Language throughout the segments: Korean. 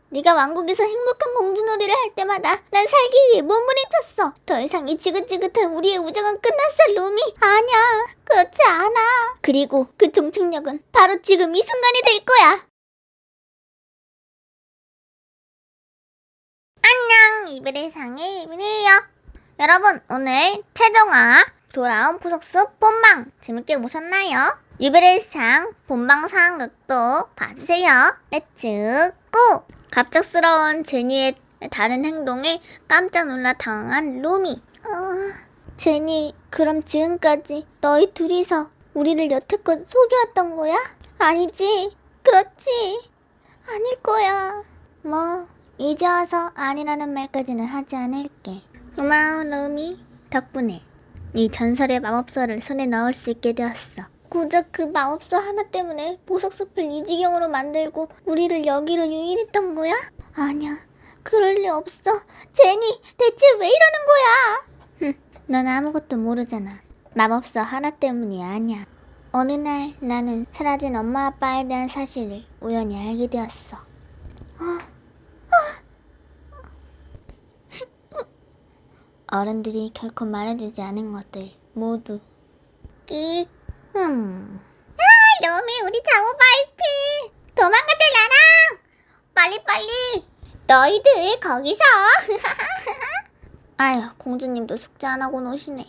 네가 왕국에서 행복한 공주놀이를 할 때마다 난 살기 위해 몸부림쳤어. 더 이상 이 지긋지긋한 우리의 우정은 끝났어, 루미. 아니야, 그렇지 않아. 그리고 그 종착역은 바로 지금 이 순간이 될 거야. 안녕, 이별의 상의 이민이에요. 여러분, 오늘 최종화 돌아온 보석숲 본방 재밌게 보셨나요? 이별의 상 본방 상극도 봐주세요. 렛츠 고! 갑작스러운 제니의 다른 행동에 깜짝 놀라 당황한 루미. 제니, 그럼 지금까지 너희 둘이서 우리를 여태껏 속여왔던 거야? 아니지. 그렇지. 아닐 거야. 뭐 이제 와서 아니라는 말까지는 하지 않을게. 고마워, 루미. 덕분에 이 전설의 마법서를 손에 넣을 수 있게 되었어. 고작 그 마법서 하나 때문에 보석숲을 이 지경으로 만들고 우리를 여기로 유인했던 거야? 아니야, 그럴 리 없어. 제니, 대체 왜 이러는 거야? 넌 아무것도 모르잖아. 마법서 하나 때문이 아니야. 어느 날 나는 사라진 엄마 아빠에 대한 사실을 우연히 알게 되었어. 어른들이 결코 말해주지 않은 것들 모두 루미, 우리 잠옷 발피. 도망가자, 나랑. 빨리빨리. 너희들 거기서. 아휴, 공주님도 숙제 안 하고 노시네.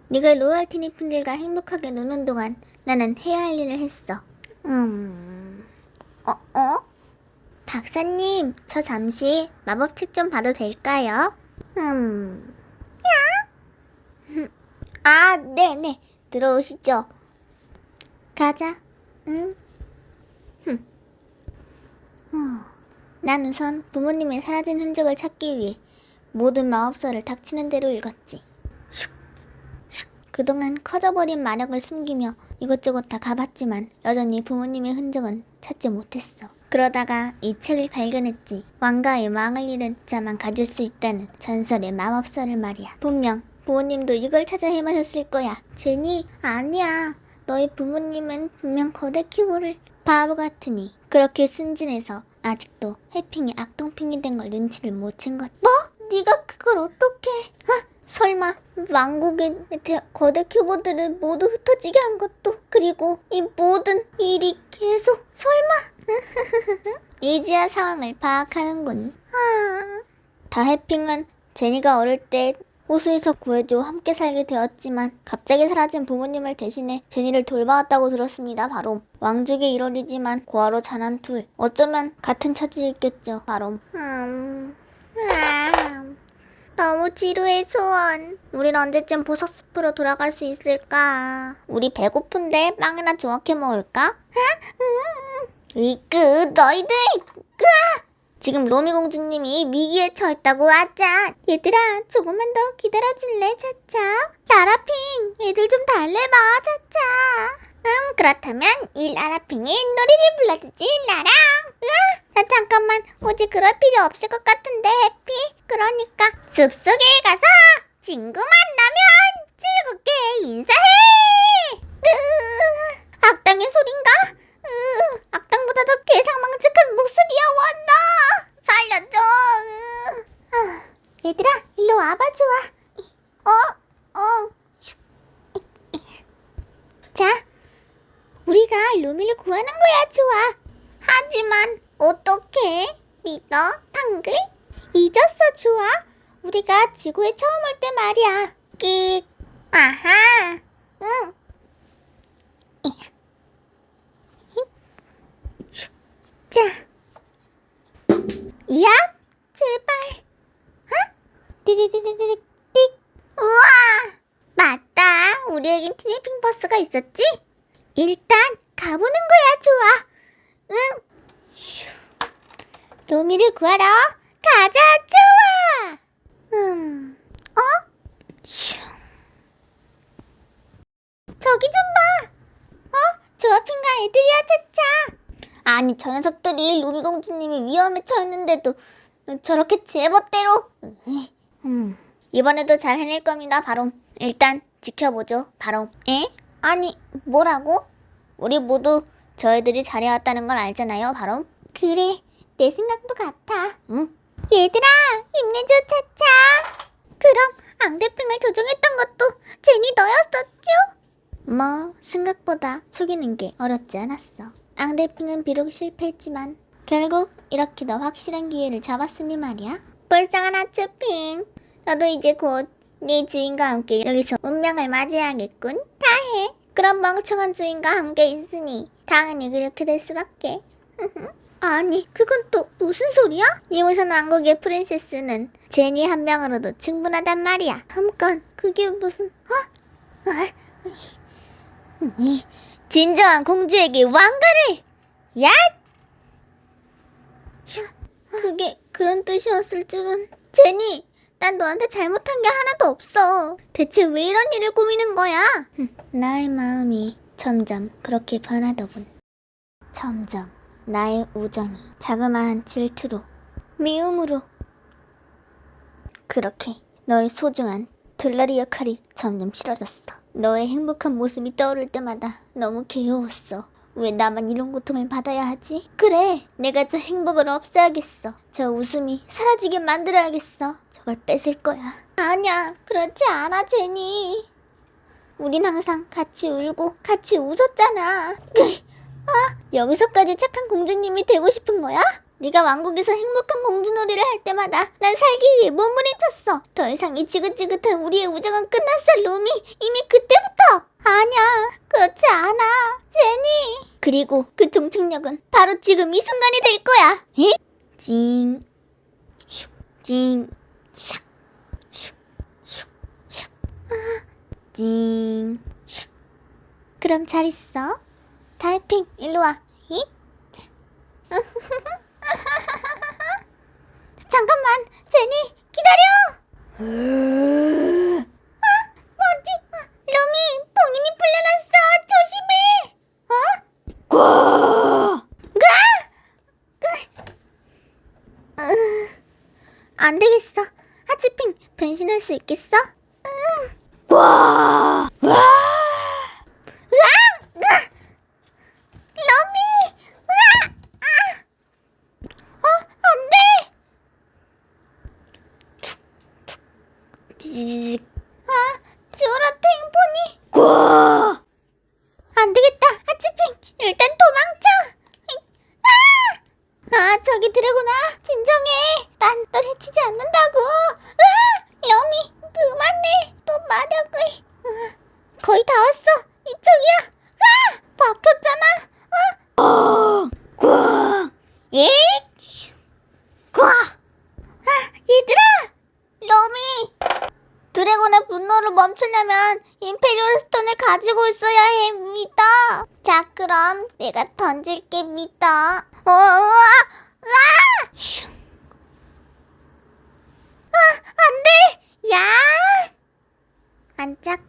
네가 로얄티니 분들과 행복하게 노는 동안 나는 해야 할 일을 했어. 박사님, 저 잠시 마법책 좀 봐도 될까요? 네네. 들어오시죠. 가자. 응? 난 우선 부모님의 사라진 흔적을 찾기 위해 모든 마법서를 닥치는 대로 읽었지. 그동안 커져버린 마력을 숨기며 이것저것 다 가봤지만 여전히 부모님의 흔적은 찾지 못했어. 그러다가 이 책을 발견했지. 왕가의 망을 잃은 자만 가질 수 있다는 전설의 마법서를 말이야. 분명 부모님도 이걸 찾아 헤매셨을 거야. 제니, 아니야. 너희 부모님은 분명 거대 큐브를 바보 같으니 그렇게 순진해서 아직도 해핑이 악동핑이 된 걸 눈치를 못 챈 것. 뭐? 네가 그걸 어떻게? 설마 왕국의 거대 큐브들을 모두 흩어지게 한 것도, 그리고 이 모든 일이 계속 설마? 이제야 상황을 파악하는군. 다 해핑은 제니가 어릴 때 호수에서 구해줘 함께 살게 되었지만 갑자기 사라진 부모님을 대신해 제니를 돌봐왔다고 들었습니다. 바로 왕족의 일원이지만 고아로 자란 둘. 어쩌면 같은 처지였겠죠. 바로 너무 지루해, 소원. 우린 언제쯤 보석숲으로 돌아갈 수 있을까? 우리 배고픈데 빵이나 조각해 먹을까? 너희들! 지금 로미 공주님이 위기에 처했다고 하자. 얘들아, 조금만 더 기다려줄래, 차차? 라라핑, 애들 좀 달래봐, 차차. 그렇다면 이 라라핑의 노래를 불러주지, 라랑. 잠깐만, 굳이 그럴 필요 없을 것 같은데, 해피. 그러니까 숲속에 가서 친구 만나면 즐겁게 인사해. 악당의 소린가? 악당보다 더 괴상망측한 목소리야, 원나. 살려줘. 얘들아, 일로 와봐, 좋아. 자, 우리가 루미를 구하는 거야, 좋아. 하지만 어떡해? 믿어, 탕글? 잊었어, 좋아. 우리가 지구에 처음 올 때 말이야. 아하. 응. 자. 야, 제발. 띠디디디디딕. 우와, 맞다. 우리에겐 티니핑 버스가 있었지? 일단 가보는 거야, 좋아. 응. 루미를 구하러 가자, 좋아. 저기 좀 봐. 조아핑과 애들이야, 차차. 아니, 저 녀석들이 루미 공주님이 위험에 처했는데도 저렇게 제멋대로. 이번에도 잘 해낼 겁니다, 바로. 일단 지켜보죠, 바로. 아니, 뭐라고? 우리 모두 저희들이 잘해왔다는 걸 알잖아요, 바로. 그래, 내 생각도 같아. 응? 얘들아, 힘내줘, 차차. 그럼 앙대핑을 조종했던 것도 제니 너였었죠? 뭐 생각보다 속이는 게 어렵지 않았어. 앙대핑은 비록 실패했지만 결국 이렇게 더 확실한 기회를 잡았으니 말이야. 불쌍한 하츄핑, 너도 이제 곧 네 주인과 함께 여기서 운명을 맞이해야겠군. 다해. 그런 멍청한 주인과 함께 있으니 당연히 그렇게 될 수밖에. 아니, 그건 또 무슨 소리야? 이무선 왕국의 프린세스는 제니 한 명으로도 충분하단 말이야. 잠깐, 그게 무슨... 진정한 공주에게 왕가를! 야! 그게 그런 뜻이었을 줄은. 제니, 난 너한테 잘못한 게 하나도 없어. 대체 왜 이런 일을 꾸미는 거야? 나의 마음이 점점 그렇게 변하더군. 점점 나의 우정이 자그마한 질투로, 미움으로, 그렇게 너의 소중한 들러리 역할이 점점 싫어졌어. 너의 행복한 모습이 떠오를 때마다 너무 괴로웠어. 왜 나만 이런 고통을 받아야 하지? 그래, 내가 저 행복을 없애야겠어. 저 웃음이 사라지게 만들어야겠어. 저걸 뺏을 거야. 아니야, 그렇지 않아, 제니. 우린 항상 같이 울고 같이 웃었잖아. 여기서까지 착한 공주님이 되고 싶은 거야? 네가 왕국에서 행복한 공주놀이를 할 때마다 난 살기 위해 몸부림쳤어. 더 이상 이 지긋지긋한 우리의 우정은 끝났어, 루미. 이미 그때부터. 아니야, 그렇지 않아, 제니. 그리고 그 종착역은 바로 지금 이 순간이 될 거야. 에? 찡, 슉, 찡, 샥, 슉, 슉, 샥. 찡, 샥. 그럼 잘 있어. 달핑, 일로 와. 히? 잠깐만, 제니, 기다려. 뭐지? 루미, 봉인이 풀려났어. 조심해. 안 되겠어. 하치핑, 변신할 수 있겠어? 러미! 안 돼! 지지직. 지오라 탱포니. 안 되겠다. 하치핑, 일단 도망쳐. 저기 드래곤아, 진정해. 난 널 해치지 않는다고. 러미, 그만해. 또 마력을. 거의 다 왔어. 이쪽이야. 박혔잖아. 예? 얘들아! 러미! 드래곤의 분노를 멈추려면 임페리얼 스톤을 가지고 있어야 해, 믿어. 자, 그럼 내가 던질게, 믿어. 안 돼! 야! 반짝.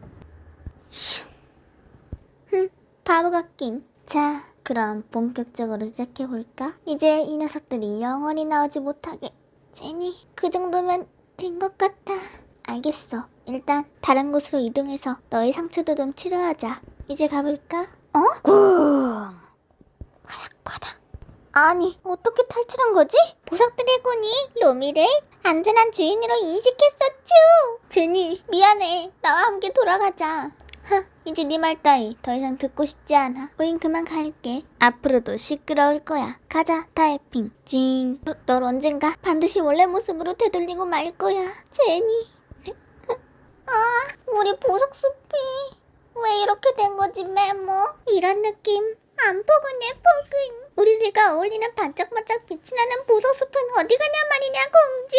바보 같긴. 자, 그럼 본격적으로 시작해볼까? 이제 이 녀석들이 영원히 나오지 못하게. 제니, 그 정도면 된 것 같아. 알겠어. 일단 다른 곳으로 이동해서 너의 상처도 좀 치료하자. 이제 가볼까? 바닥. 아니, 어떻게 탈출한 거지? 보석 드래곤이 로미를 안전한 주인으로 인식했었죠. 제니, 미안해. 나와 함께 돌아가자. 이제 네 말 따위 더 이상 듣고 싶지 않아. 우린 그만 갈게. 앞으로도 시끄러울 거야. 가자, 타이핑. 찡. 널 언젠가 반드시 원래 모습으로 되돌리고 말 거야, 제니. 우리 보석숲이 왜 이렇게 된 거지, 메모? 이런 느낌 안 포근해, 포근. 우리들과 어울리는 반짝반짝 빛이 나는 보석숲은 어디 가냐 말이냐, 공주.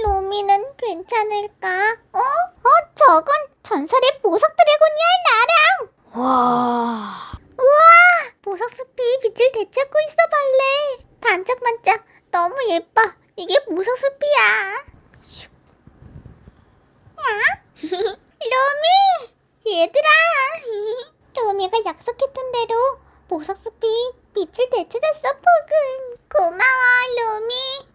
로미는 괜찮을까? 저건 전설의 보석 드래곤이야, 나랑. 우와, 보석숲이 빛을 되찾고 있어, 벌레. 반짝반짝 너무 예뻐. 이게 보석숲이야. 로미! 얘들아! 로미가 약속했던 대로 보석숲이 빛을 되찾았어, 포근. 고마워, 로미.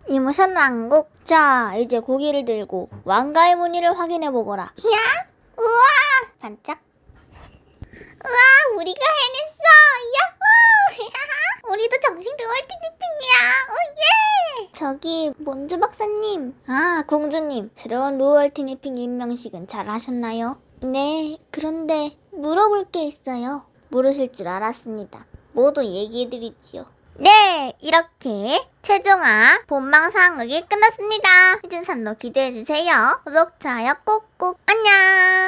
이모션 왕국. 자, 이제 고개를 들고 왕가의 무늬를 확인해보거라. 야? 우와! 반짝. 우와, 우리가 해냈어! 야호! 우리도 정식 루얼티니핑이야. 오예. 저기 몬주 박사님. 아, 공주님. 새로운 루얼티니핑 임명식은 잘 하셨나요? 네, 그런데 물어볼 게 있어요. 물으실 줄 알았습니다. 모두 얘기해드리지요. 네, 이렇게 최종화 본방 상극이 끝났습니다. 시즌3도 기대해주세요. 구독, 좋아요 꾹꾹. 안녕.